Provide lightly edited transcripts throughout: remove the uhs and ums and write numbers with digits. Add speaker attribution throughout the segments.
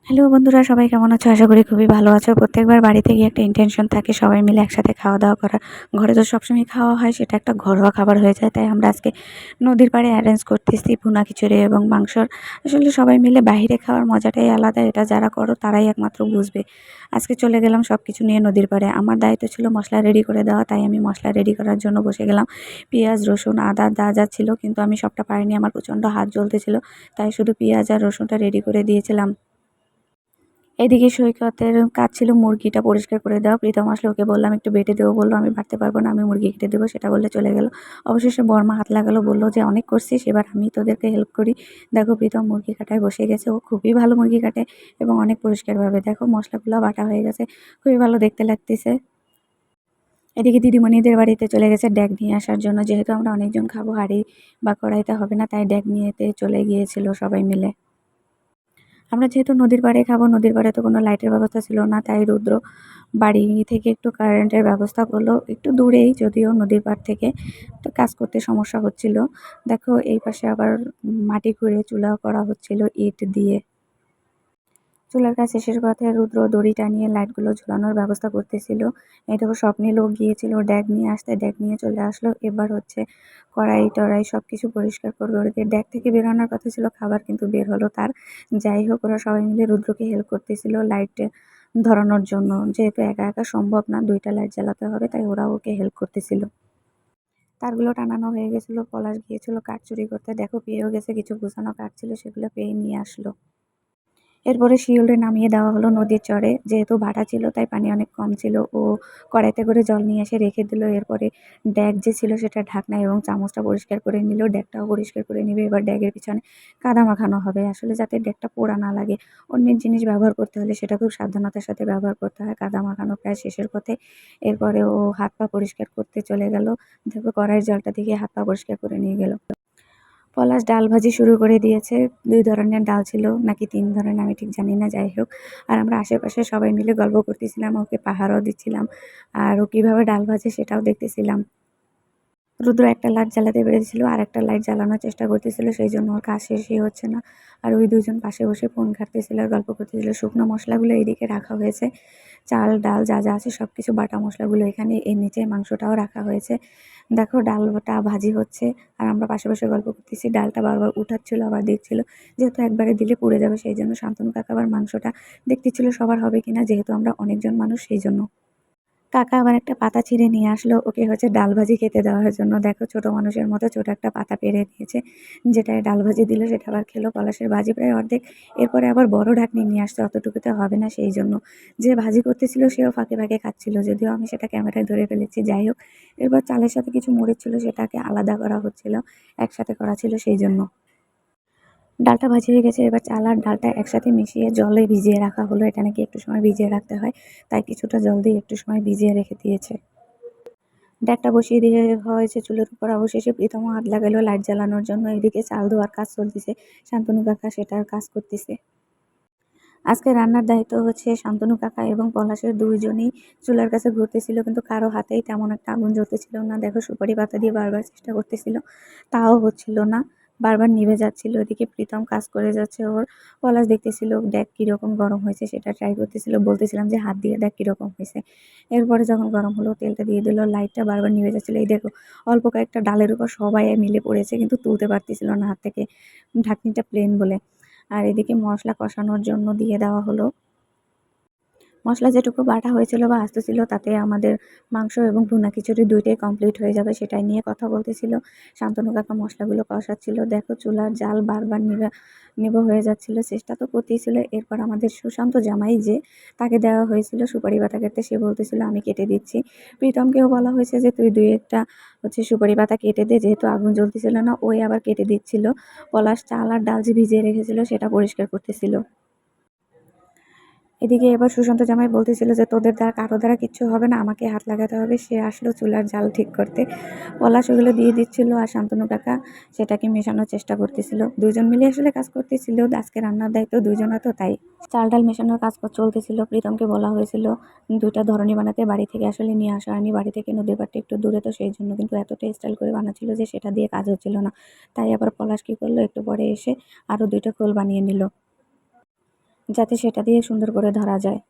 Speaker 1: Hello বন্ধুরা, সবাই কেমন আছো? আশা করি খুবই ভালো আছো। প্রত্যেকবার বাড়িতে গিয়ে একটা ইনটেনশন থাকে সবাই মিলে একসাথে খাওয়া-দাওয়া করার। ঘরে তো সবসময় খাওয়া হয়, সেটা একটা ঘরোয়া খাবার হয়ে যায়। তাই আমরা আজকে নদীর পাড়ে অ্যারেঞ্জ করতেছি ভুনা খিচুড়ি এবং মাংসর। আসলে সবাই মিলে বাহিরে খাওয়ার মজাটাই আলাদা। এটা যারা করো তারাই একমাত্র বুঝবে। আজকে চলে গেলাম সবকিছু নিয়ে নদীর পাড়ে। আমার দায়িত্ব ছিল মসলা রেডি করে দেওয়া, তাই আমি মসলা রেডি করার জন্য বসে গেলাম। পেঁয়াজ, রসুন, আদা যা ছিল, কিন্তু আমি সবটা পারিনি। আমার প্রচণ্ড হাত জ্বলতেছিল, তাই শুধু পেঁয়াজ আর রসুনটা রেডি করে দিয়েছিলাম। এদিকে সৈকতের কাজ ছিল মুরগিটা পরিষ্কার করে দেওয়া। প্রীতম আসলে ওকে বললাম একটু বেটে দেবো, বললো আমি বাটতে পারবো না, আমি মুরগি কেটে দেবো। সেটা বললে চলে গেল। অবশেষে বর্মা হাত লাগালো, বললো যে অনেক করছিস, এবার আমি তোদেরকে হেল্প করি। দেখো প্রীতম মুরগি কাটায় বসে গেছে। ও খুবই ভালো মুরগি কাটে এবং অনেক পরিষ্কারভাবে। দেখো মশলাগুলো বাটা হয়ে গেছে, খুবই ভালো দেখতে লাগতেছে। এদিকে দিদিমণিদের বাড়িতে চলে গেছে ড্যাগ নিয়ে আসার জন্য। যেহেতু আমরা অনেকজন খাবো, হাঁড়ি বা কড়াইতে হবে না, তাই ড্যাগ নিয়েতে চলে গিয়েছিল সবাই মিলে। আমরা যেহেতু নদীর পাড়ে খাবো, নদীর পাড়ে তো কোনো লাইটের ব্যবস্থা ছিল না, তাই রুদ্র বাড়ি থেকে একটু কারেন্টের ব্যবস্থা করলো। একটু দূরেই যদিও নদীর পাড় থেকে, তো কাজ করতে সমস্যা হচ্ছিল। দেখো এই পাশে আবার মাটি খুঁড়ে চুলা করা হচ্ছিল ইট দিয়ে। চুলার কাজ শেষের পথে রুদ্র দড়ি টানিয়ে লাইটগুলো ঝুলানোর ব্যবস্থা করতেছিল। এই দেখো স্বপ্নিলও গিয়েছিল ড্যাগ নিয়ে আসতে, ড্যাগ নিয়ে চলে আসলো। এবার হচ্ছে কড়াই টড়াই সব কিছু পরিষ্কার করবে। ওদিকে ড্যাগ থেকে বেরোনোর কথা ছিল খাবার, কিন্তু বের হলো তার। যাই হোক, ওরা সবাই মিলে রুদ্রকে হেল্প করতেছিল লাইট ধরানোর জন্য। যেহেতু একা একা সম্ভব না, 2টা লাইট জ্বালাতে হবে, তাই ওরা ওকে হেল্প করতেছিল। তারগুলো টানানো হয়ে গেছিলো। পলাশ গিয়েছিল কাঠ চুরি করতে। দেখো পেয়েও গেছে, কিছু গুছানো কাঠ ছিল, সেগুলো পেয়ে নিয়ে আসলো। এরপরে শিওরে নামিয়ে দেওয়া হলো নদীর চরে। যেহেতু ভাটা ছিল তাই পানি অনেক কম ছিল। ও কড়াইতে করে জল নিয়ে এসে রেখে দিল। এরপরে ড্যাগ যে ছিল সেটা ঢাকনা এবং চামচটা পরিষ্কার করে নিল। ড্যাগটাও পরিষ্কার করে নিবে। এবার ড্যাগের পিছনে কাদা মাখানো হবে, আসলে যাতে ড্যাগটা পোড়া না লাগে। অন্যের জিনিস ব্যবহার করতে হলে সেটা খুব সাবধানতার সাথে ব্যবহার করতে হয়। কাদা মাখানো প্রায় শেষের পথে। এরপরে ও হাত পা পরিষ্কার করতে চলে গেল। দেখো কড়াইয়ের জলটা দিয়ে হাত পা পরিষ্কার করে নিয়ে গেল। পলাশ ডাল ভাজি শুরু করে দিয়েছে। 2 ধরনের ডাল ছিল নাকি 3 ধরনের, আমি ঠিক জানি না। যাই হোক, আর আমরা আশেপাশে সবাই মিলে গল্প করতেছিলাম, ওকে পাহারাও দিচ্ছিলাম, আর ও কীভাবে ডাল ভাজে সেটাও দেখতেছিলাম। রুদ্র একটা লাইট জ্বালাতে পেরেছিল, আর একটা লাইট জ্বালানোর চেষ্টা করতেছিল, সেই জন্য ওর কাজ শেষই হচ্ছে না। আর ওই দুজন পাশে বসে ফোন ঘাঁটতেছিল আর গল্প করতেছিল। শুকনো মশলাগুলো এইদিকে রাখা হয়েছে, চাল ডাল যা যা আছে সব কিছু বাটা মশলাগুলো এখানে, এর নিচে মাংসটাও রাখা হয়েছে। দেখো ডালটা ভাজি হচ্ছে আর আমরা পাশে বসে গল্প করতেছি। ডালটা বারবার উঠাচ্ছিল আবার দিচ্ছিল, যেহেতু একবারে দিলে পুড়ে যাবে, সেই জন্য শান্তনু কাকা আবার মাংসটা দেখতেছিল সবার হবে কিনা, যেহেতু আমরা অনেকজন মানুষ সেই জন্য। কাকা আবার একটা পাতা ছিঁড়ে নিয়ে আসলো ওকে হচ্ছে ডাল ভাজি খেতে দেওয়ার জন্য। দেখো ছোট মানুষের মতো ছোট একটা পাতা পেরে নিয়েছে, যেটায় ডাল ভাজি দিল সেটা আবার খেলো। পলাশের ভাজি প্রায় অর্ধেক। এরপরে আবার বড় ঢাকনি নিয়ে আসছে, অতটুকুতে হবে না, সেই জন্য। যে ভাজি করতেছিল সেও ফাঁকে ফাঁকে খাচ্ছিল, যদিও আমি সেটা ক্যামেরায় ধরে ফেলেছি। যাই হোক, এরপর চালের সাথে কিছু মরিচ ছিল, সেটাকে আলাদা করা হচ্ছিল, একসাথে করা ছিল সেই জন্য। ডালটা ভাজি হয়ে গেছে। এবার চাল আর ডালটা একসাথে মিশিয়ে জলে ভিজিয়ে রাখা হলো। এটা নাকি একটু সময় ভিজিয়ে রাখতে হয়, তাই কিছুটা জল দিয়ে একটু সময় ভিজিয়ে রেখে দিয়েছে। ডেকটা বসিয়ে দিয়ে হয়েছে চুলের উপর। অবশেষে প্রীতমও হাত লাগালো লাইট জ্বালানোর জন্য। এদিকে চাল ধোয়ার কাজ চলতেছে, শান্তনু কাকা সেটার কাজ করতেছে। আজকে রান্নার দায়িত্ব হচ্ছে শান্তনু কাকা এবং পলাশের, দুইজনই চুলার কাছে ঘুরতেছিল, কিন্তু কারো হাতেই তেমন একটা আগুন জ্বলতেছিল না। দেখো সুপারি পাতা দিয়ে বারবার চেষ্টা করতেছিল, তাও হচ্ছিল না, বারবার নিভে যাচ্ছিল। এদিকে প্রীতম কাজ করে যাচ্ছে ওর। পলাশ দেখতেছিল দেখ কিরকম গরম হয়েছে, সেটা ট্রাই করতেছিল। বলতেছিলাম যে হাত দিয়ে দেখ কিরকম হয়েছে। এরপরে যখন গরম হলো তেলটা দিয়ে দিল, লাইটটা বারবার নিভে যাচ্ছিল। এই দেখো অল্প কয়েকটা ডালের উপর সবাই মিলে পড়েছে, কিন্তু তুলতে পারতেছিল না হাত থেকে, ঢাকনিটা প্লেন বলে। আর এদিকে মশলা কষানোর জন্য দিয়ে দেওয়া হলো। মশলা যেটুকু বাটা হয়েছিল বা আস্ত ছিল, তাতে আমাদের মাংস এবং ভুনা খিচুড়ি 2টাই কমপ্লিট হয়ে যাবে, সেটাই নিয়ে কথা বলতেছিল। শান্তনু কাকা মশলাগুলো কষাচ্ছিল। দেখো চুলার জাল বারবার নিভা হয়ে যাচ্ছিল, চেষ্টা তো করতেই ছিল। এরপর আমাদের সুশান্ত জামাই, যে তাকে দেওয়া হয়েছিল সুপারি পাতা কেটে, সে বলতেছিল আমি কেটে দিচ্ছি। প্রীতমকেও বলা হয়েছে যে তুই 2-1টা হচ্ছে সুপারি পাতা কেটে দে, যেহেতু আগুন জ্বলতেছিল না, ওই আবার কেটে দিচ্ছিল। পলাশ চাল আর ডাল যে ভিজিয়ে রেখেছিল সেটা পরিষ্কার করতেছিল। এদিকে এবার সুশান্ত জামাই বলতেছিল যে তোদের দ্বারা কারো দ্বারা কিচ্ছু হবে না, আমাকে হাত লাগাতে হবে। সে আসলো চুলার জাল ঠিক করতে। পলাশ ওগুলো দিয়ে দিচ্ছিল আর শান্তনু কাকা সেটাকে মেশানোর চেষ্টা করতেছিল। দুজন মিলে আসলে কাজ করতেছিল, আজকে রান্নার দায়িত্ব দুজনের, তো তাই চাল ডাল মেশানোর কাজ চলতেছিল। প্রীতমকে বলা হয়েছিল 2টা ধরনী বানাতে, বাড়ি থেকে আসলে নিয়ে আসা হয়নি, বাড়ি থেকে নদীর পাড়টা একটু দূরে, তো সেই জন্য। কিন্তু এতটা স্টাইল করে বানাচ্ছিল যে সেটা দিয়ে কাজ হচ্ছিল না, তাই আবার পলাশ কী করলো, একটু পরে এসে আরও 2টা খোল বানিয়ে নিল। যাতে সেটা দিয়ে সুন্দর করে ধরা যায়।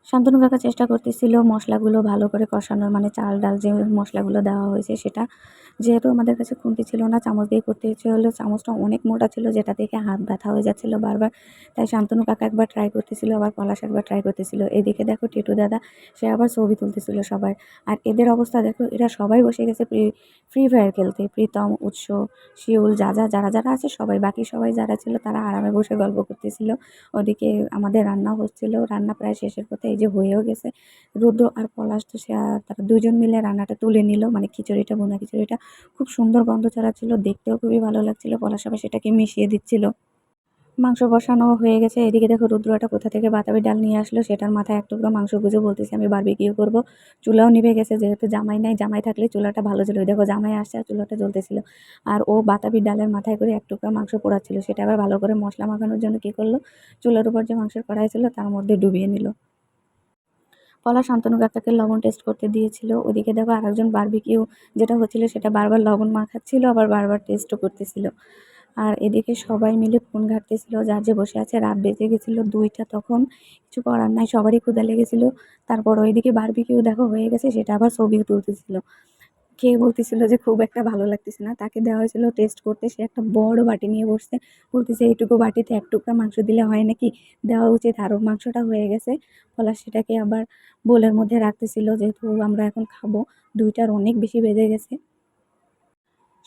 Speaker 1: শান্তনু কাকা চেষ্টা করতেছিল মশলাগুলো ভালো করে কষানোর, মানে চাল ডাল যে মশলাগুলো দেওয়া হয়েছে সেটা। যেহেতু আমাদের কাছে খুন্তি ছিল না, চামচ দিয়ে করতে ইচ্ছে হলো, চামচটা অনেক মোটা ছিল যেটা থেকে হাত ব্যথা হয়ে যাচ্ছিল বারবার। তাই শান্তনু কাকা একবার ট্রাই করতেছিল, আবার পলাশ একবার ট্রাই করতেছিল। এদিকে দেখো টিটু দাদা, সে আবার ছবি তুলতেছিল সবার। আর এদের অবস্থা দেখো, এরা সবাই বসে গেছে ফ্রি ফায়ার খেলতে। প্রীতম, উৎস, শিউল, যারা যারা আছে সবাই, বাকি সবাই যারা ছিল তারা আরামে বসে গল্প করতেছিল। ওদিকে আমাদের রান্নাও হচ্ছিল, রান্না প্রায় শেষের পথে, এই যে হয়েও গেছে। রুদ্র আর পলাশ তো সে তারা দুজন মিলে রান্নাটা তুলে নিল, মানে খিচুড়িটা, ভুনা খিচুড়িটা খুব সুন্দর গন্ধ ছড়াচ্ছিল, দেখতেও খুবই ভালো লাগছিল। পলাশ আবার সেটাকে মিশিয়ে দিচ্ছিল। মাংস বসানো হয়ে গেছে। এদিকে দেখো রুদ্রটা কোথা থেকে বাতাবি ডাল নিয়ে আসলো, সেটার মাথায় এক টুকরো মাংস গুঁজে বলতেছে আমি বারবিকিউ করবো। চুলাও নিভে গেছে, যেহেতু জামাই নাই, জামাই থাকলে চুলাটা ভালো ছিল। দেখো জামাই আসছে আর চুলাটা জ্বলতেছিল, আর ও বাতাবি ডালের মাথায় করে এক টুকরো মাংস পোড়াচ্ছিল। সেটা আবার ভালো করে মশলা মাখানোর জন্য কি করলো, চুলার উপর যে মাংসের কড়াই ছিল তার মধ্যে ডুবিয়ে নিল। পলাশ শান্তনু কাকাকে লবণ টেস্ট করতে দিয়েছিল। ওদিকে দেখো আরেকজন বারবিকিউ যেটা হচ্ছিল সেটা বারবার লবণ মাখাচ্ছিল, আবার বারবার টেস্টও করতেছিল। আর এদিকে সবাই মিলে ফোন ঘাঁটতেছিল, যার যে বসে আছে। রাত বেজে গেছিল 2টা তখন। কিছু করার নাই, সবারই ক্ষুধা লেগেছিল। তারপর ওইদিকে বারবিকিউ দেখো হয়ে গেছে, সেটা আবার ছবিও তুলতেছিল। খেয়ে বলতেছিল যে খুব একটা ভালো লাগতেছে না। তাকে দেওয়া হয়েছিল টেস্ট করতে, সে একটা বড় বাটি নিয়ে বসছে। বলতেছে এইটুকু বাটিতে এক টুকরা মাংস দিলে হয় নাকি, দেওয়া উচিত আরও। মাংসটা হয়ে গেছে, পলাশ সেটাকে আবার বোলের মধ্যে রাখতেছিল, যেহেতু আমরা এখন খাবো। 2টার অনেক বেশি বেজে গেছে।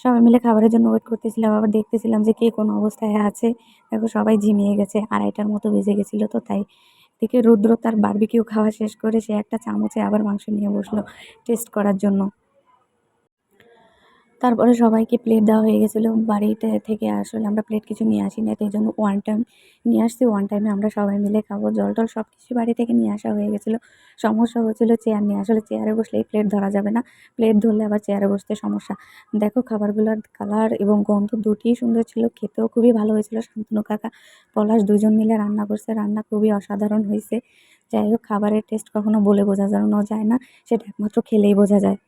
Speaker 1: সবাই মিলে খাবারের জন্য ওয়েট করতেছিলাম, আবার দেখতেছিলাম যে কে কোন অবস্থায় আছে। দেখো সবাই ঝিমিয়ে গেছে, 2:30টার মতো বেজে গেছিল তো তাই। এদিকে রুদ্র তার বারবিকিউ খাওয়া শেষ করে সে একটা চামচে আবার মাংস নিয়ে বসলো টেস্ট করার জন্য। তারপরে সবাইকে প্লেট দেওয়া হয়ে গেছিলো। বাড়িতে থেকে আসলে আমরা প্লেট কিছু নিয়ে আসি না, তাই জন্য ওয়ান টাইম নিয়ে আসছি। ওয়ান টাইমে আমরা সবাই মিলে খাবো। জল টল সব কিছু বাড়ি থেকে নিয়ে আসা হয়ে গেছিলো। সমস্যা হচ্ছিলো চেয়ার নিয়ে, আসলে চেয়ারে বসলেই প্লেট ধরা যাবে না, প্লেট ধরলে আবার চেয়ারে বসতে সমস্যা। দেখো খাবারগুলোর কালার এবং গন্ধ দুটিই সুন্দর ছিল, খেতেও খুবই ভালো হয়েছিল। শান্তনু কাকা, পলাশ দুজন মিলে রান্না করছে, রান্না খুবই অসাধারণ হয়েছে। যাই হোক, খাবারের টেস্ট কখনো বলে বোঝানো যায় না, সেটা একমাত্র খেলেই বোঝা যায়।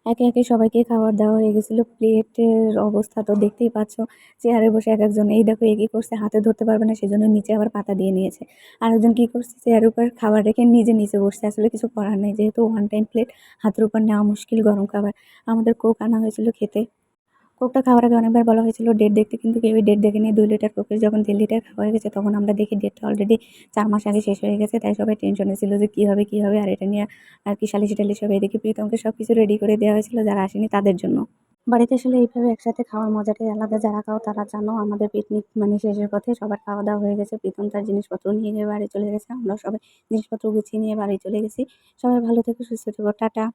Speaker 1: একে একে সবাইকে খাবার দেওয়া হয়ে গেছিলো। প্লেটের অবস্থা তো দেখতেই পাচ্ছ, চেয়ারে বসে এক একজন, এই দেখো এ কী করছে, হাতে ধরতে পারবে না সেজন্য নিচে আবার পাতা দিয়ে নিয়েছে। আরেকজন কী করছে, চেয়ারের উপর খাবার রেখে নিজে নিচে বসছে। আসলে কিছু করার নেই, যেহেতু ওয়ান টাইম প্লেট, হাতের উপর নেওয়া মুশকিল গরম খাবার। আমাদের কোক আনা হয়েছিল খেতে। কোকটা খাওয়ার আগে অনেকবার বলা হয়েছিল ডেট দেখতে, কিন্তু কেউই ডেট দেখেনি। 2 লিটার কোকের যখন 1.5 লিটার খাওয়া হয়ে গেছে, তখন আমরা দেখি ডেটটা অলরেডি 4 মাস আগে শেষ হয়ে গেছে। তাই সবাই টেনশনে ছিল যে কী হবে, আর এটা নিয়ে আর কি সালিশি-টালিশ হবে। এদিকে প্রীতমকে সবকিছু রেডি করে দেওয়া হয়েছিল যারা আসেনি তাদের জন্য। বাড়িতে আসলে এইভাবে একসাথে খাওয়ার মজাটাই আলাদা। যারা খাও তারা জানো। আমাদের পিকনিক মানে শেষের পথে, সবার খাওয়া দাওয়া হয়ে গেছে। প্রীতম তার জিনিসপত্র নিয়ে বাড়ি চলে গেছে। আমরাও সবাই জিনিসপত্র গুছিয়ে নিয়ে বাড়ি চলে গেছি। সবাই ভালো থেকো, সুস্থ থেকো, টাটা।